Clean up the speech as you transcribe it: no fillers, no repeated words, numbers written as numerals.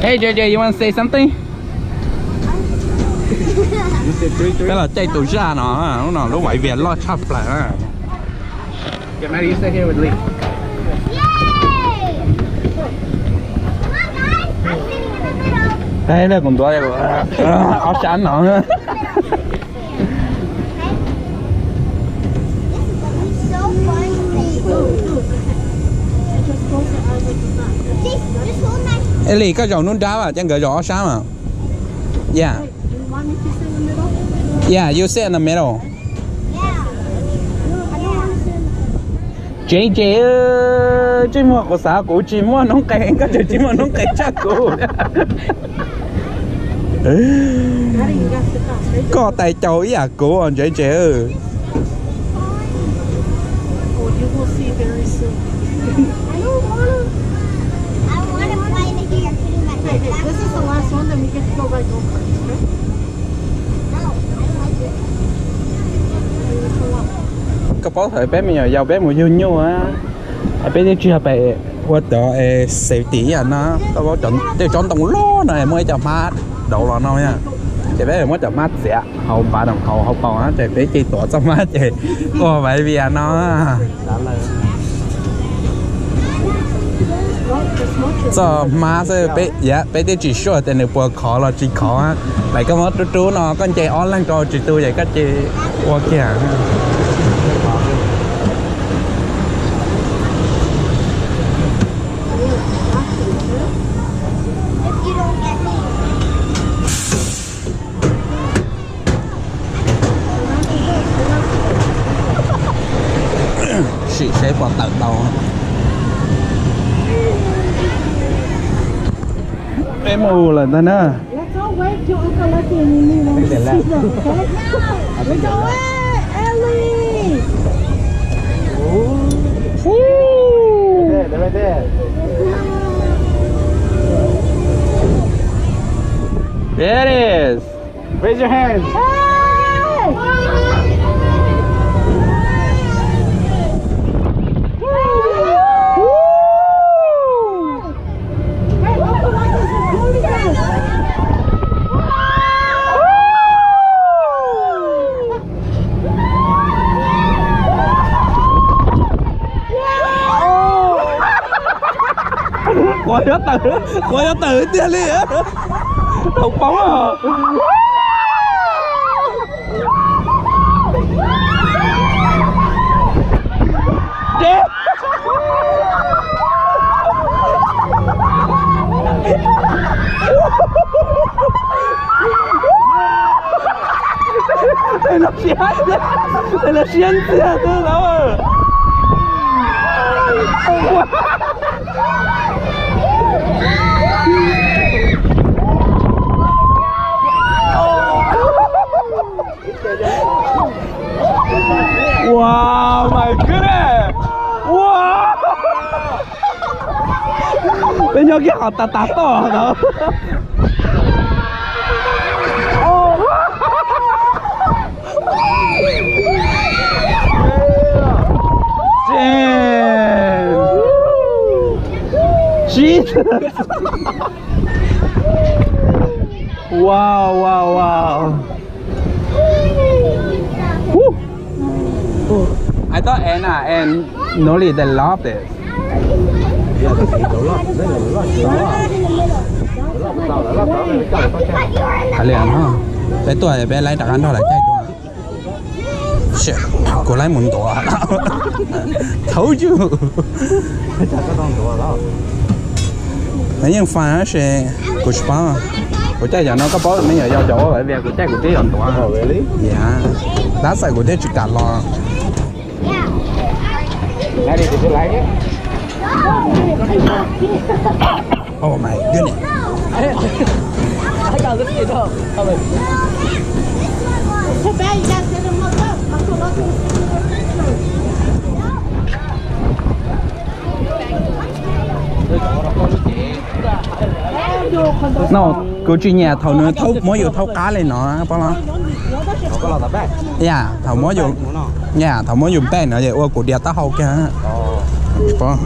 Hey JJ, you want to say something? Cái là chạy tụi ra nó lúc vậy Việt lo chắp lại á. Get Maddie, you stay here with Lee. Đây là còn đuôi áo trắng nó nữa. Ellie, có dòng nún đá à, chẳng gửi rõ sáng mà. Yeah. Yeah, you sit in the middle. JJ ơi, chỉ mua của xã cụ chỉ mua nón cây, có chỉ mua nón cây chắc cụ. Có tay châu ý à cụ anh JJ ơi. This is the last one, then we get to go by go-karts, okay? Có bó thời bé bây giờ giàu bé mùi hương nhu á. Bé đi chưa bé qua đó safety tí à nó. Có bó chọn tổng lô này mới cho mát đậu lò nó nha. Chị bé mới cho mát sẽ hậu ba đồng hậu còn á. Chị bé chỉ tỏa cho mát chị. Cô vậy vì nó so má sẽ bé đi chỉ sure thì được vừa khó là chỉ khó á. Vậy có mất chú nó con chạy on lên rồi chỉ tôi vậy các chị qua kìa. Chị sẽ còn tận đầu. Em mù là ta nữa. Let's all wait till Uncle Lucky and me want to see them, okay? We're going, Ellie! Right there. There it is. Raise your hand. Hey! Coi nó tự tiên đi á. Thục bóng à. Chết. Đây là xiên. Đây là xiên tiền tư đó. Wow, my goodness! Wow! Bên nhau cái họ tạt to đó. Damn! Jesus! Wow, wow, wow! I thought Anna and Noli they loved it. Thật liền ha. Bé tuổi bé lấy đặc ăn thôi lại chạy đùa. Shit, cô lấy muốn đùa. Thấu chứ. Đấy nhưng phá sẽ cô spam. Cô chạy giờ nó có bó mấy giờ giao chỗ vậy vì cô chạy của tí còn đùa. Oh really? Yeah. Đá sai của tí chỉ cả lo. Daddy, did you like it? Oh my goodness. I got this kid up. Too bad you guys didn't look up. Uncle Lucky No, cô chuyên nhà thầu nữa thấu mới vô thấu cá lên nó bao lâu? Có là tập bé. Yeah, thầu mới vô. Yeah, thầu mới dùng tay nữa vậy. Ủa của địa ta hậu kia. Oh.